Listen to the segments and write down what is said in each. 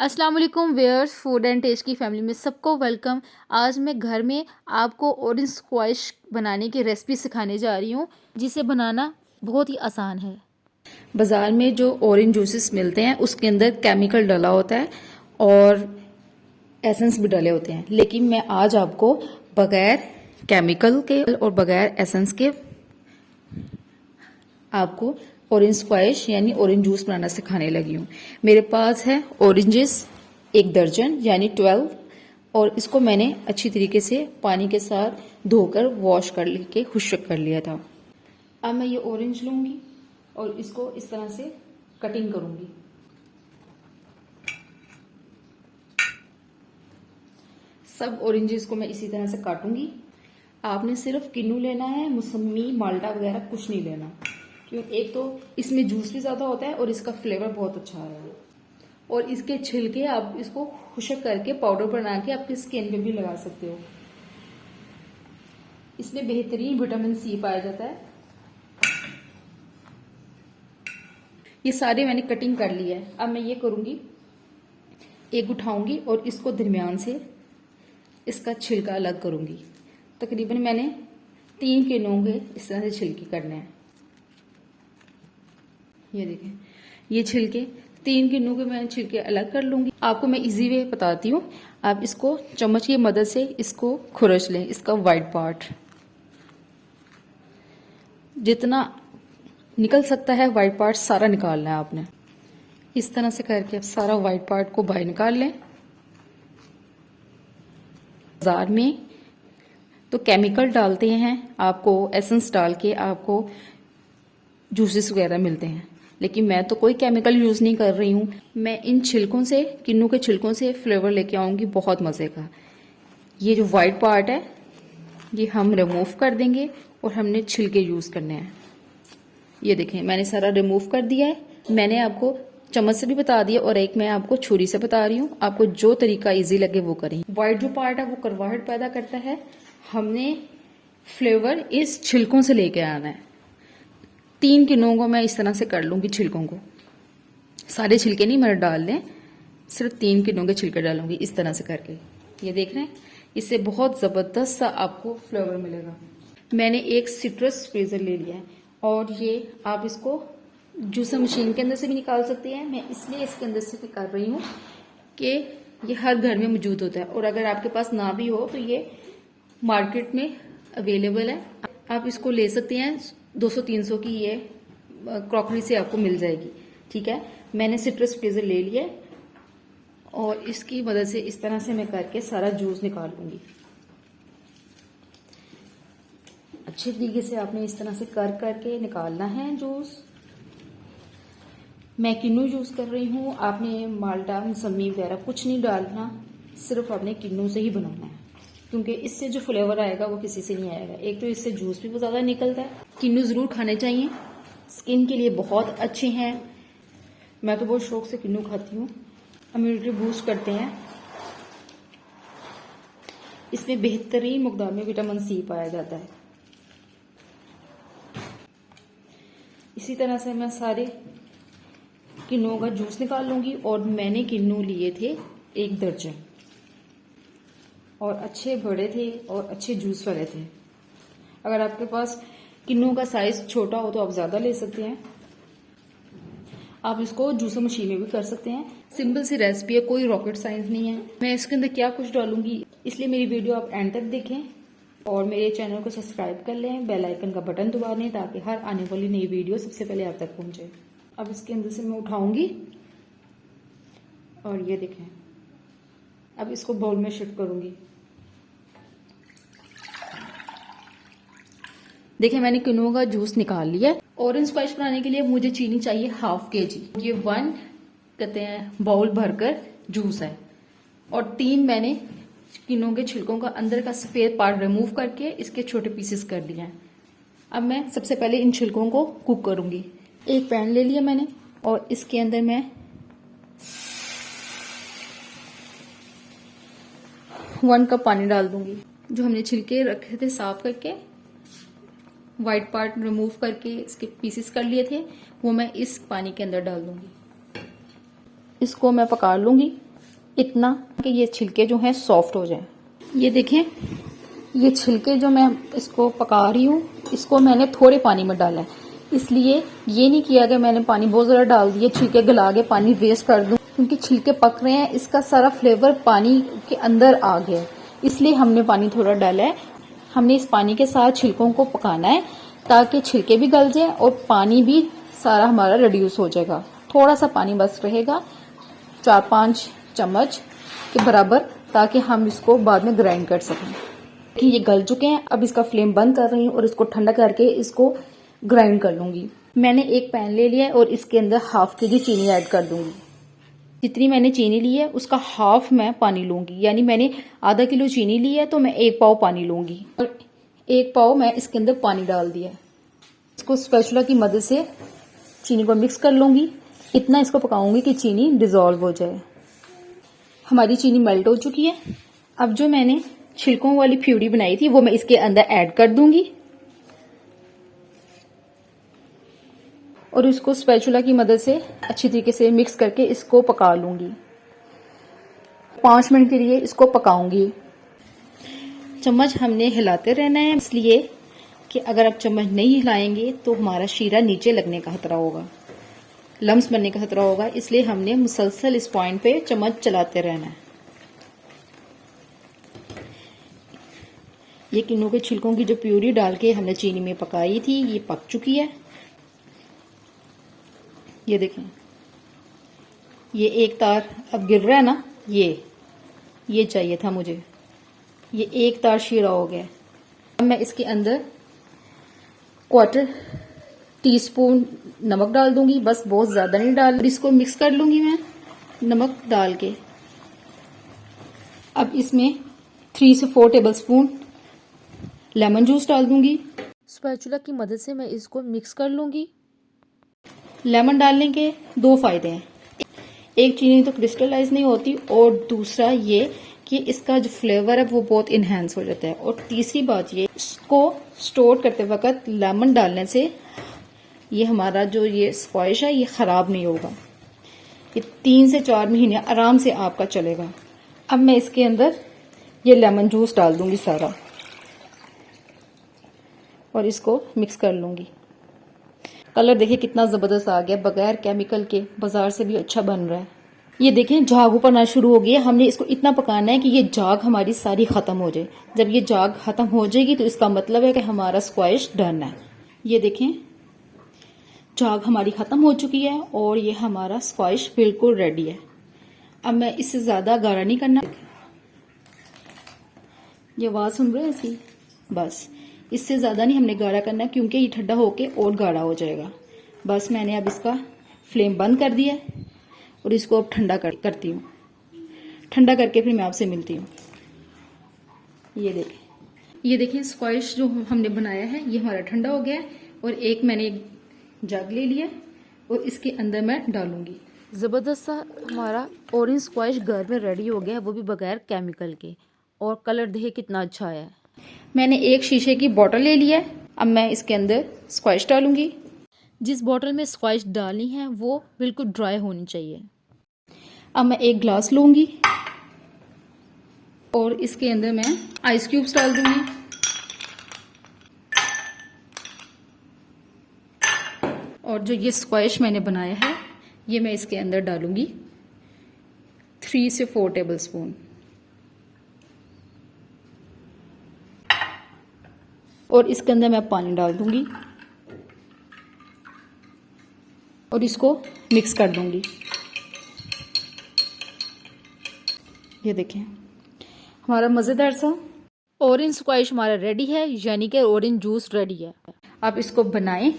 अस्सलाम वालेकुम viewers, food and test की फैमिली में सबको वेलकम। आज मैं घर में आपको ऑरेंज स्क्वैश बनाने की रेसिपी सिखाने जा रही हूँ, जिसे बनाना बहुत ही आसान है। बाज़ार में जो ऑरेंज जूसेस मिलते हैं उसके अंदर केमिकल डाला होता है और एसेंस भी डाले होते हैं, लेकिन मैं आज आपको बगैर केमिकल के और बगैर एसेंस के आपको ऑरेंज स्क्वैश यानी ऑरेंज जूस बनाना सिखाने लगी हूँ। मेरे पास है ऑरेंजेस 1 दर्जन यानी 12, और इसको मैंने अच्छी तरीके से पानी के साथ धोकर वॉश कर के खुश्क कर लिया था। अब मैं ये ऑरेंज लूंगी और इसको इस तरह से कटिंग करूंगी। सब ऑरेंजेस को मैं इसी तरह से काटूंगी। आपने सिर्फ किन्नू लेना है, मौसमी, माल्टा वगैरह कुछ नहीं लेना, क्योंकि एक तो इसमें जूस भी ज़्यादा होता है और इसका फ्लेवर बहुत अच्छा है। और इसके छिलके आप इसको खुश्क करके पाउडर बना के आपकी स्किन पे भी लगा सकते हो। इसमें बेहतरीन विटामिन सी पाया जाता है। ये सारे मैंने कटिंग कर लिया है। अब मैं ये करूंगी, एक उठाऊंगी और इसको दरमियान से इसका छिलका अलग करूंगी। तकरीबन मैंने 3 किलो के इस तरह से छिलके करने हैं। ये देखें, ये छिलके 3 किन्नू के मैं छिलके अलग कर लूंगी। आपको मैं इजी वे बताती हूँ। आप इसको चम्मच की मदद से इसको खुरच लें, इसका वाइट पार्ट जितना निकल सकता है वाइट पार्ट सारा निकालना है आपने। इस तरह से करके आप सारा वाइट पार्ट को बाहर निकाल लें। बाजार में तो केमिकल डालते हैं, आपको एसेंस डाल के आपको जूसेस वगैरह मिलते हैं, लेकिन मैं तो कोई केमिकल यूज़ नहीं कर रही हूँ। मैं इन छिलकों से, किन्नू के छिलकों से फ्लेवर लेके आऊँगी बहुत मज़े का। ये जो वाइट पार्ट है ये हम रिमूव कर देंगे और हमने छिलके यूज़ करने हैं। ये देखें, मैंने सारा रिमूव कर दिया है। मैंने आपको चम्मच से भी बता दिया और एक मैं आपको छुरी से बता रही हूँ। आपको जो तरीका ईजी लगे वो करें। वाइट जो पार्ट है वो करवाहट पैदा करता है। हमने फ्लेवर इस छिलकों से लेके आना है। 3 किलो को मैं इस तरह से कर लूंगी छिलकों को। सारे छिलके नहीं मेरे डाल लें, सिर्फ 3 किलो के छिलके डालूंगी इस तरह से करके। ये देख रहे हैं, इससे बहुत ज़बरदस्त सा आपको फ्लेवर मिलेगा। मैंने एक सिट्रस फ्रीजर ले लिया है और ये आप इसको जूसर मशीन के अंदर से भी निकाल सकते हैं। मैं इसलिए इसके अंदर से निकाल रही हूँ कि ये हर घर में मौजूद होता है, और अगर आपके पास ना भी हो तो ये मार्केट में अवेलेबल है। आप इसको ले सकते हैं। 200-300 की ये क्रॉकरी से आपको मिल जाएगी। ठीक है, मैंने सिट्रस फ्रीजर ले लिया और इसकी मदद से इस तरह से मैं करके सारा जूस निकाल लूंगी। अच्छे तरीके से आपने इस तरह से कर करके निकालना है जूस। मैं किन्नू यूज कर रही हूँ। आपने माल्टा, मौसमी वगैरह कुछ नहीं डालना, सिर्फ आपने किन्नू से ही बनाना है, क्योंकि इससे जो फ्लेवर आएगा वो किसी से नहीं आएगा। एक तो इससे जूस भी बहुत ज़्यादा निकलता है। किन्नू ज़रूर खाने चाहिए, स्किन के लिए बहुत अच्छे हैं। मैं तो बहुत शौक से किन्नू खाती हूँ। इम्यूनिटी बूस्ट करते हैं। इसमें बेहतरीन मकदार में विटामिन सी पाया जाता है। इसी तरह से मैं सारे किन्नू का जूस निकाल लूंगी। और मैंने किन्नू लिए थे 1 दर्जन, और अच्छे बड़े थे और अच्छे जूस वाले थे। अगर आपके पास किन्नू का साइज छोटा हो तो आप ज्यादा ले सकते हैं। आप इसको जूसर मशीन में भी कर सकते हैं। सिंपल सी रेसिपी है, कोई रॉकेट साइंस नहीं है। मैं इसके अंदर क्या कुछ डालूंगी, इसलिए मेरी वीडियो आप एंड तक देखें और मेरे चैनल को सब्सक्राइब कर लें, बेल आइकन का बटन दबा दें ताकि हर आने वाली नई वीडियो सबसे पहले आप तक पहुंचे। अब इसके अंदर से मैं उठाऊंगी और ये देखें, अब इसको बाउल में शिफ्ट करूंगी। देखिए, मैंने किन्नू का जूस निकाल लिया। ऑरेंज स्क्वैश बनाने के लिए मुझे चीनी चाहिए 1/2 kg। ये 1 कहते हैं बाउल भरकर जूस है। और 3 मैंने किन्नू के छिलकों का अंदर का सफेद पार्ट रिमूव करके इसके छोटे पीसेस कर लिए हैं। अब मैं सबसे पहले इन छिलकों को कुक करूंगी। एक पैन ले लिया मैंने और इसके अंदर मैं 1 कप पानी डाल दूंगी। जो हमने छिलके रखे थे साफ करके, वाइट पार्ट रिमूव करके इसके पीसेस कर लिए थे, वो मैं इस पानी के अंदर डाल दूंगी। इसको मैं पका लूंगी इतना कि ये छिलके जो हैं सॉफ्ट हो जाएं। ये देखें, ये छिलके जो मैं इसको पका रही हूँ, इसको मैंने थोड़े पानी में डाला है, इसलिए ये नहीं किया कि मैंने पानी बहुत ज़्यादा डाल दिया, छिलके गला के पानी वेस्ट कर दूं, क्योंकि छिलके पक रहे हैं, इसका सारा फ्लेवर पानी के अंदर आ गया है, इसलिए हमने पानी थोड़ा डाला है। हमने इस पानी के साथ छिलकों को पकाना है ताकि छिलके भी गल जाए और पानी भी सारा हमारा रिड्यूस हो जाएगा। थोड़ा सा पानी बस रहेगा, 4-5 चम्मच के बराबर, ताकि हम इसको बाद में ग्राइंड कर सकें। कि ये गल चुके हैं, अब इसका फ्लेम बंद कर रही हूँ और इसको ठंडा करके इसको ग्राइंड कर लूंगी। मैंने एक पैन ले लिया है और इसके अंदर ½ kg चीनी ऐड कर दूंगी। जितनी मैंने चीनी ली है उसका हाफ मैं पानी लूंगी, यानी मैंने ½ किलो चीनी ली है तो मैं 1 पाव पानी लूंगी और 1 पाव मैं इसके अंदर पानी डाल दिया। इसको स्पैचुला की मदद से चीनी को मिक्स कर लूंगी। इतना इसको पकाऊंगी कि चीनी डिजोल्व हो जाए। हमारी चीनी मेल्ट हो चुकी है। अब जो मैंने छिलकों वाली प्यूरी बनाई थी वो मैं इसके अंदर ऐड कर दूंगी और इसको स्पैचुला की मदद से अच्छी तरीके से मिक्स करके इसको पका लूंगी। 5 मिनट के लिए इसको पकाऊंगी। चम्मच हमने हिलाते रहना है, इसलिए कि अगर आप चम्मच नहीं हिलाएंगे तो हमारा शीरा नीचे लगने का खतरा होगा, लम्स बनने का खतरा होगा, इसलिए हमने मुसलसल इस पॉइंट पे चम्मच चलाते रहना है। ये किन्नू के छिलकों की जो प्यूरी डाल के हमने चीनी में पकाई थी ये पक चुकी है। ये देखें, ये एक तार अब गिर रहा है ना, ये चाहिए था मुझे, ये एक तार शीरा हो गया। अब मैं इसके अंदर 1/4 टीस्पून नमक डाल दूंगी, बस बहुत ज्यादा नहीं डाल। इसको मिक्स कर लूंगी मैं नमक डाल के। अब इसमें 3 से 4 टेबलस्पून लेमन जूस डाल दूंगी। स्पैचुला की मदद से मैं इसको मिक्स कर लूंगी। लेमन डालने के 2 फायदे हैं, एक चीनी तो क्रिस्टलाइज नहीं होती और दूसरा ये कि इसका जो फ्लेवर है वो बहुत इनहेंस हो जाता है, और तीसरी बात ये, इसको स्टोर करते वक्त लेमन डालने से ये हमारा जो ये स्क्वैश है ये खराब नहीं होगा। ये 3 से 4 महीने आराम से आपका चलेगा। अब मैं इसके अंदर ये लेमन जूस डाल दूंगी सारा और इसको मिक्स कर लूंगी। कलर देखिए कितना जबरदस्त आ गया, बगैर केमिकल के, बाजार से भी अच्छा बन रहा है। ये देखें झाग ऊपर आना शुरू हो गया। हमने इसको इतना पकाना है कि ये झाग हमारी सारी खत्म हो जाए। जब ये झाग खत्म हो जाएगी तो इसका मतलब है कि हमारा स्क्वैश डन है। ये देखें झाग हमारी खत्म हो चुकी है और ये हमारा स्क्वैश बिल्कुल रेडी है। अब मैं इससे ज्यादा गाढ़ा नहीं करना। ये आवाज सुन रहे हैं इसकी, बस इससे ज्यादा नहीं हमने गाढ़ा करना क्योंकि ये ठंडा होके और गाढ़ा हो जाएगा। बस मैंने अब इसका फ्लेम बंद कर दिया है और इसको अब ठंडा करती हूँ। ठंडा करके फिर मैं आपसे मिलती हूँ। ये देखें स्क्वैश जो हमने बनाया है ये हमारा ठंडा हो गया है और एक मैंने जग ले लिया और इसके अंदर मैं डालूंगी। जबरदस्त सा हमारा ऑरेंज स्क्वैश घर में रेडी हो गया है, वो भी बगैर केमिकल के, और कलर देखिए कितना अच्छा आया है। मैंने एक शीशे की बोतल ले लिया है। अब मैं इसके अंदर स्क्वैश डालूंगी। जिस बोतल में स्क्वैश डालनी है वो बिल्कुल ड्राई होनी चाहिए। अब मैं एक ग्लास लूंगी और इसके अंदर मैं आइस क्यूब्स डाल दूंगी। और जो ये स्क्वैश मैंने बनाया है ये मैं इसके अंदर डालूंगी 3 से 4 टेबलस्पून। और इसके अंदर मैं पानी डाल दूंगी और इसको मिक्स कर दूंगी। ये देखें हमारा मजेदार सा ऑरेंज स्क्वैश हमारा रेडी है, यानी कि ऑरेंज जूस रेडी है। आप इसको बनाएं,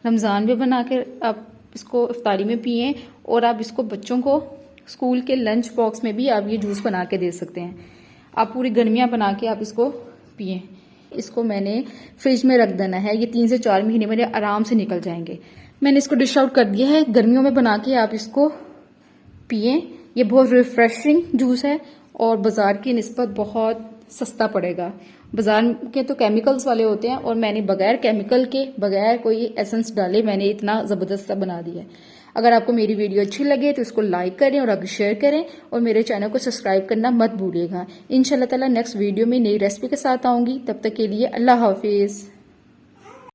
रमज़ान में बना के आप इसको इफ्तारी में पिएं, और आप इसको बच्चों को स्कूल के लंच बॉक्स में भी आप ये जूस बना के दे सकते हैं। आप पूरी गर्मियां बना के आप इसको पिएं। इसको मैंने फ्रिज में रख देना है, ये 3 से 4 महीने मेरे आराम से निकल जाएंगे। मैंने इसको डिश आउट कर दिया है। गर्मियों में बना के आप इसको पिएं। ये बहुत रिफ्रेशिंग जूस है और बाजार की निस्बत बहुत सस्ता पड़ेगा। बाजार के तो केमिकल्स वाले होते हैं और मैंने बगैर केमिकल के, बगैर कोई एसेंस डाले मैंने इतना जबरदस्त सा बना दिया है। अगर आपको मेरी वीडियो अच्छी लगे तो इसको लाइक करें और अगर शेयर करें और मेरे चैनल को सब्सक्राइब करना मत भूलिएगा। इंशाल्लाह ताला नेक्स्ट वीडियो में नई रेसिपी के साथ आऊंगी। तब तक के लिए अल्लाह हाफिज।